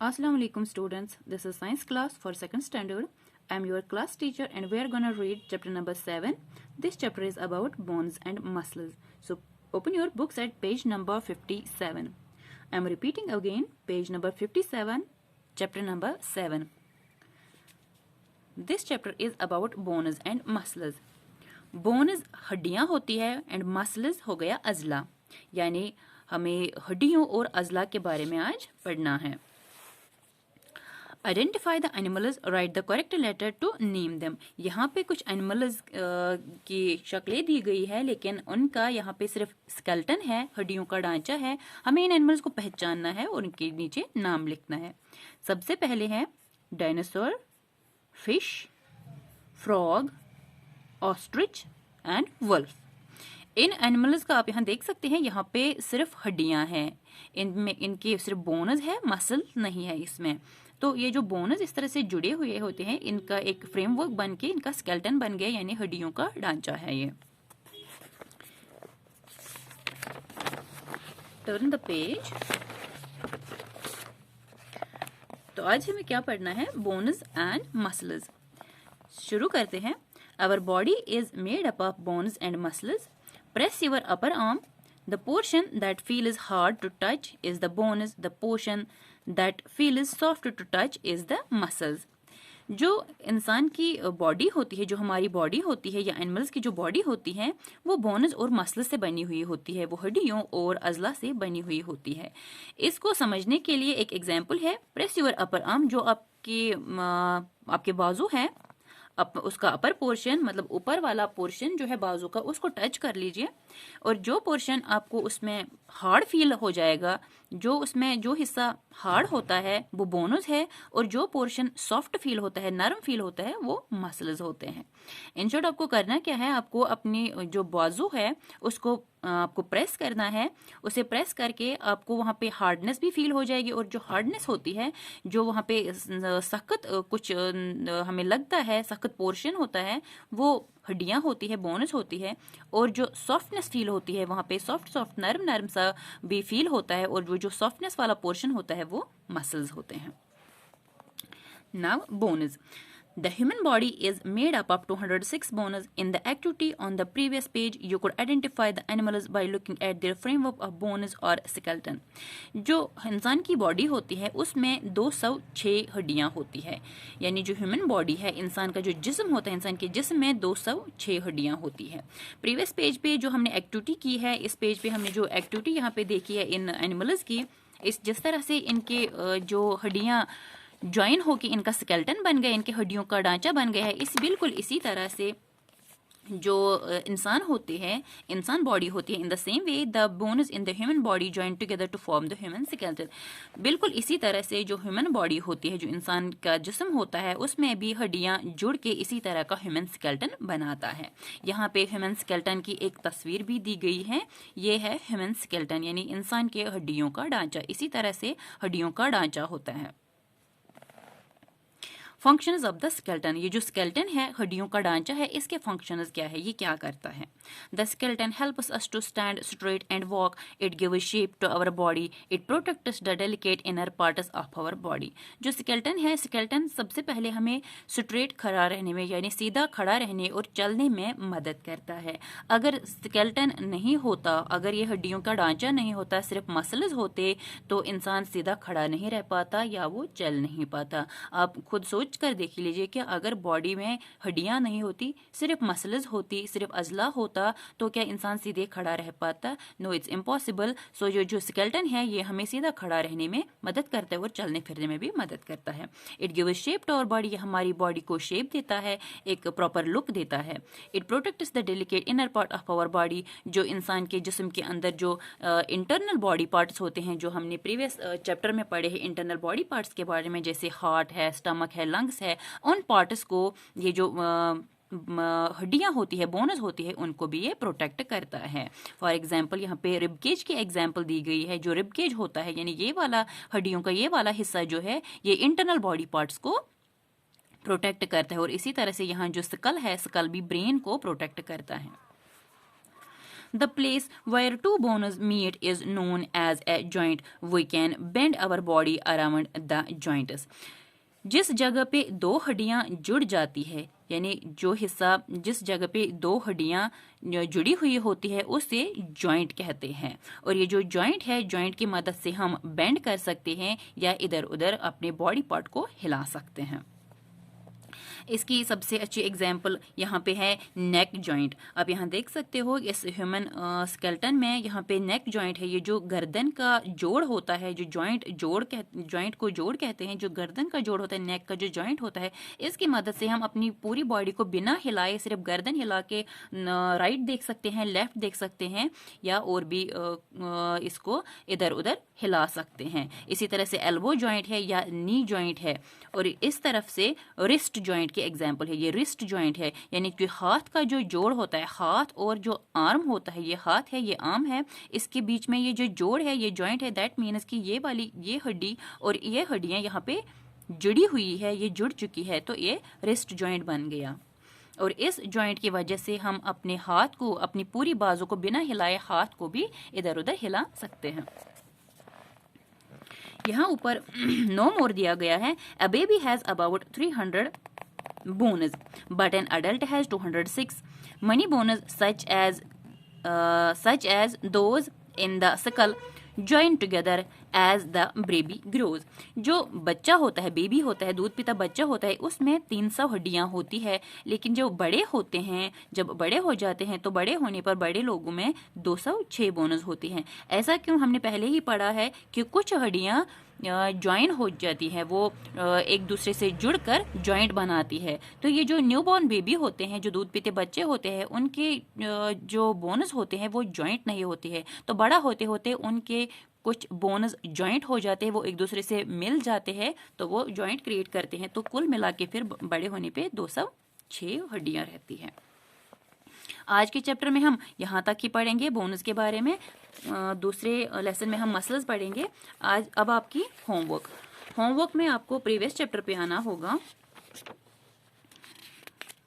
Assalamu alaikum students, this is science class for 2nd standard. I am your class teacher and we are gonna read chapter number 7. This chapter is about bones and muscles. So open your books at page number 57. I am repeating again, page number 57, chapter number 7. This chapter is about bones and muscles. Bones हड्डियां होती है and muscles हो गया अजला, यानी हमें हड्डियों और अजला के बारे में आज पढ़ना है. Identify the animals, write the correct letter to name them. यहाँ पे कुछ एनिमल्स की शक्लें दी गई है लेकिन उनका यहाँ पे सिर्फ स्केलेटन है, हड्डियों का ढांचा है. हमें इन एनिमल्स को पहचानना है और उनके नीचे नाम लिखना है. सबसे पहले है dinosaur, fish, frog, ostrich and wolf. इन एनिमल्स का आप यहाँ देख सकते हैं, यहाँ पे सिर्फ हड्डियां हैं, इनमें इनके सिर्फ बोन्स है, मसल नहीं है इसमें. तो ये जो बोन्स इस तरह से जुड़े हुए होते हैं, इनका एक फ्रेमवर्क बन के इनका स्केलेटन बन गया, यानी हड्डियों का ढांचा है ये. Turn the page. तो आज हमें क्या पढ़ना है? Bones and muscles. शुरू करते हैं. Our body is made up of bones and muscles. Press your upper arm. The portion that feels hard to touch is the bones. The portion that feels soft to touch is the muscles. जो इंसान की body होती है, जो हमारी body होती है या एनिमल्स की जो बॉडी होती है, वो बोन्स और मसल्स से बनी हुई होती है, वो हड्डियों और अजला से बनी हुई होती है. इसको समझने के लिए एक एग्जाम्पल है. Press your upper arm. जो आपके बाजू है, उसका अपर पोर्शन मतलब ऊपर वाला पोर्शन जो है बाजू का, उसको टच कर लीजिए और जो पोर्शन आपको उसमें हार्ड फील हो जाएगा, जो उसमें जो हिस्सा हार्ड होता है वो बोन्स है और जो पोर्शन सॉफ्ट फील होता है, नरम फील होता है, वो मसल्स होते हैं. इन शॉर्ट आपको करना क्या है, आपको अपनी जो बाजू है उसको आपको प्रेस करना है. उसे प्रेस करके आपको वहाँ पे हार्डनेस भी फील हो जाएगी और जो हार्डनेस होती है, जो वहाँ पे सख्त कुछ हमें लगता है, सख्त पोर्शन होता है, वो हड्डियां होती है, बोन्स होती है. और जो सॉफ्टनेस फील होती है, वहाँ पे सॉफ्ट नरम नरम सा भी फील होता है और वो जो सॉफ्टनेस वाला पोर्शन होता है वो मसल्स होते हैं. Now bones. The human body is made up of 206 bones. In the activity on the previous page, you could identify the animals by looking at their framework of bones or skeleton. जो इंसान की body होती है उसमें 206 हड्डियां होती है, यानी जो ह्यूमन बॉडी है, इंसान का जो जिस्म होता है, इंसान के जिस्म में 206 हड्डियां होती है. प्रीवियस पेज पे जो हमने एक्टिविटी की है, इस पेज पे हमने जो एक्टिविटी यहाँ पे देखी है इन एनिमल्स की, इस जिस तरह से इनके जो हड्डियां ज्वाइन होके इनका स्केलेटन बन गया, इनके हड्डियों का ढांचा बन गया है, बिल्कुल इसी तरह से जो इंसान होते हैं, इंसान बॉडी होती है, in the same way the bones in the human body join together to form the human skeleton. बिल्कुल इसी तरह से जो ह्यूमन बॉडी होती है, जो इंसान का जिस्म होता है, उसमें भी हड्डियां जुड़ के इसी तरह का ह्यूमन स्केलेटन बनाता है. यहाँ पे ह्यूमन स्केलेटन की एक तस्वीर भी दी गई है. ये है ह्यूमन स्केलेटन, यानी इंसान के हड्डियों का ढांचा. इसी तरह से हड्डियों का ढांचा होता है. Functions of the skeleton. ये जो स्केलेटन है, हड्डियों का ढांचा है, इसके फंक्शंस क्या है, ये क्या करता है? The skeleton helps us to stand straight and walk. It gives shape to our body. It protects the delicate inner parts of our body. जो स्केलेटन है, स्केलेटन सबसे पहले हमें स्ट्रेट खड़ा रहने में, यानी सीधा खड़ा रहने और चलने में मदद करता है. अगर स्केलेटन नहीं होता, अगर ये हड्डियों का ढांचा नहीं होता, सिर्फ मसल्स होते, तो इंसान सीधा खड़ा नहीं रह पाता या वो चल नहीं पाता. आप खुद सोच कर देख लीजिए कि अगर बॉडी में हड्डियां नहीं होती, सिर्फ मसल्स होती, सिर्फ अजला होता, तो क्या इंसान सीधे खड़ा रह पाता? No, it's impossible. सो जो स्केलेटन है, ये हमें सीधा खड़ा रहने में मदद करता है और चलने फिरने में भी मदद करता है. It gives shape to our body. ये हमारी बॉडी को शेप देता है, एक प्रॉपर लुक देता है. It protects the delicate inner part of our body. जो इंसान के जिस्म के अंदर जो इंटरनल बॉडी पार्ट्स होते हैं, जो हमने प्रीवियस चैप्टर में पढ़े हैं इंटरनल बॉडी पार्ट्स के बारे में, जैसे हार्ट है, स्टमक है, लंग्स है, उन पार्ट्स को ये जो हड्डियां होती है, बोन्स होती है, उनको भी ये प्रोटेक्ट करता है. फॉर एग्जांपल यहाँ पे रिबकेज की एग्जांपल दी गई है. जो रिबकेज होता है, यानी ये वाला हड्डियों का ये वाला हिस्सा जो है, ये इंटरनल बॉडी पार्ट्स को प्रोटेक्ट करता है. और इसी तरह से यहाँ जो स्कल है, स्कल भी ब्रेन को प्रोटेक्ट करता है. The place where two bones meet is known as a joint. We can bend our body around the joints. जिस जगह पे दो हड्डियां जुड़ जाती है, यानी जो हिस्सा जिस जगह पे दो हड्डियां जुड़ी हुई होती है उसे जॉइंट कहते हैं। और ये जो जॉइंट है, जॉइंट की मदद से हम बेंड कर सकते हैं या इधर उधर अपने बॉडी पार्ट को हिला सकते हैं। इसकी सबसे अच्छी एग्जाम्पल यहाँ पे है नेक जॉइंट। आप यहाँ देख सकते हो इस ह्यूमन स्केलेटन में यहाँ पे नेक जॉइंट है। ये जो गर्दन का जोड़ होता है, जो जॉइंट को जोड़ कहते हैं, जो गर्दन का जोड़ होता है, नेक का जो जॉइंट होता है, इसकी मदद से हम अपनी पूरी बॉडी को बिना हिलाए सिर्फ गर्दन हिला के राइट देख सकते हैं, लेफ्ट देख सकते हैं या और भी इसको इधर उधर हिला सकते हैं। इसी तरह से एल्बो जॉइंट है या नी जॉइंट है। और इस तरफ से रिस्ट जॉइंट की एग्जांपल है, ये रिस्ट जॉइंट है, यानी कि हाथ का जो जोड़ होता है, हाथ और जो आर्म होता है, ये हाथ है ये आर्म है, इसके बीच में ये जो जोड़ है ये जॉइंट है। दैट मीन्स कि ये वाली ये हड्डी और ये हड्डियां यहाँ पे जुड़ी हुई है, ये जुड़ चुकी है, तो ये रिस्ट जॉइंट बन गया। और इस जॉइंट की वजह से हम अपने हाथ को, अपनी पूरी बाजू को बिना हिलाए हाथ को भी इधर उधर हिला सकते हैं। यहाँ ऊपर नो मोर दिया गया है। A baby has about 300 bones, but an adult has 206. Many bones, such as those in the skull, join together as the baby grows. जो बच्चा होता है, बेबी होता है, दूध पीता बच्चा होता है, उसमें 300 हड्डियां होती है। लेकिन जो बड़े होते हैं, जब बड़े हो जाते हैं तो बड़े होने पर बड़े लोगों में 206 बोनस होती हैं। ऐसा क्यों? हमने पहले ही पढ़ा है कि कुछ हड्डियां ज्वाइन हो जाती है, वो एक दूसरे से जुड़कर जॉइंट बनाती है। तो ये जो न्यूबॉर्न बेबी होते हैं, जो दूध पीते बच्चे होते हैं, उनके जो बोनस होते हैं वो जॉइंट नहीं होती है। तो बड़ा होते होते उनके कुछ बोनस जॉइंट हो जाते हैं, वो एक दूसरे से मिल जाते हैं, तो वो जॉइंट क्रिएट करते हैं। तो कुल मिला के फिर बड़े होने पे 206 हड्डियां रहती हैं। आज के चैप्टर में हम यहाँ तक ही पढ़ेंगे बोनस के बारे में। दूसरे लेसन में हम मसल्स पढ़ेंगे। अब आपकी होमवर्क में आपको प्रीवियस चैप्टर पे आना होगा।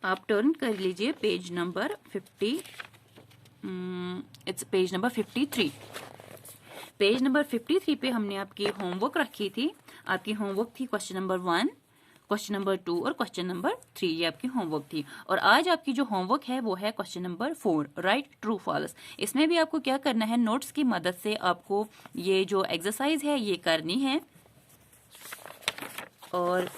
आप टर्न कर लीजिए page number 50, it's page number 53। Page number 53 पे हमने आपकी होमवर्क रखी थी। आपकी होमवर्क थी क्वेश्चन नंबर 1, क्वेश्चन नंबर 2 और क्वेश्चन नंबर 3, ये आपकी होमवर्क थी। और आज आपकी जो होमवर्क है वो है question number 4, right true false. इसमें भी आपको क्या करना है, नोट्स की मदद से आपको ये जो एक्सरसाइज है ये करनी है। और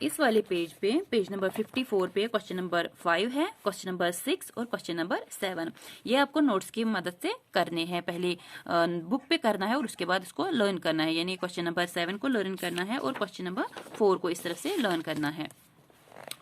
इस वाले पेज पे, पेज नंबर 54 पे क्वेश्चन नंबर 5 है, क्वेश्चन नंबर 6 और क्वेश्चन नंबर 7। ये आपको नोट्स की मदद से करने हैं। पहले बुक पे करना है और उसके बाद इसको लर्न करना है, यानी क्वेश्चन नंबर 7 को लर्न करना है और क्वेश्चन नंबर 4 को इस तरफ से लर्न करना है।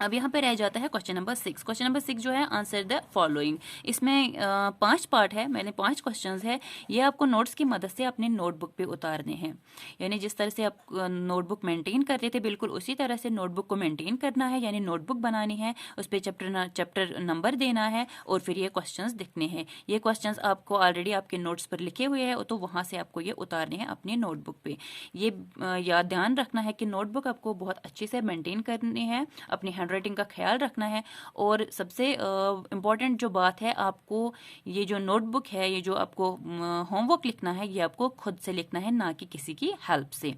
अब यहाँ पे रह जाता है क्वेश्चन नंबर 6। क्वेश्चन नंबर 6 जो है, आंसर द फॉलोइंग। इसमें 5 पार्ट है, मैंने 5 क्वेश्चंस है। ये आपको नोट्स की मदद से अपने नोटबुक पे उतारने हैं, यानी जिस तरह से आप नोटबुक मेंटेन कर रहे थे बिल्कुल उसी तरह से नोटबुक को मेंटेन करना है, यानी नोटबुक बनानी है, उस पर चैप्टर नंबर देना है और फिर ये क्वेश्चंस लिखने हैं। ये क्वेश्चंस आपको ऑलरेडी आपके नोट्स पर लिखे हुए हैं, तो वहाँ से आपको ये उतारने हैं अपने नोटबुक पे। ये याद ध्यान रखना है कि नोटबुक आपको बहुत अच्छे से मेंटेन करनी है, अपनी हैंडराइटिंग का ख्याल रखना है। और सबसे इम्पॉर्टेंट जो बात है, आपको ये जो नोटबुक है, ये जो आपको होमवर्क लिखना है, ये आपको खुद से लिखना है, ना कि किसी की हेल्प से।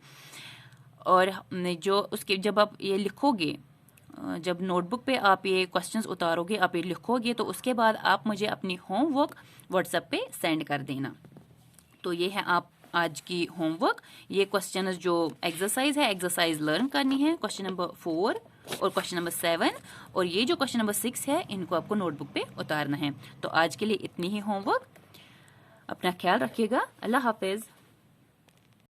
और जो उसके जब आप ये लिखोगे, जब नोटबुक पे आप ये क्वेश्चंस उतारोगे, आप ये लिखोगे, तो उसके बाद आप मुझे अपनी होमवर्क व्हाट्सएप पे सेंड कर देना। तो ये है आप आज की होमवर्क। ये क्वेश्चन जो एक्सरसाइज है, एक्सरसाइज लर्न करनी है, क्वेश्चन नंबर 4 और क्वेश्चन नंबर 7, और ये जो क्वेश्चन नंबर 6 है, इनको आपको नोटबुक पे उतारना है। तो आज के लिए इतनी ही होमवर्क। अपना ख्याल रखिएगा। अल्लाह हाफिज।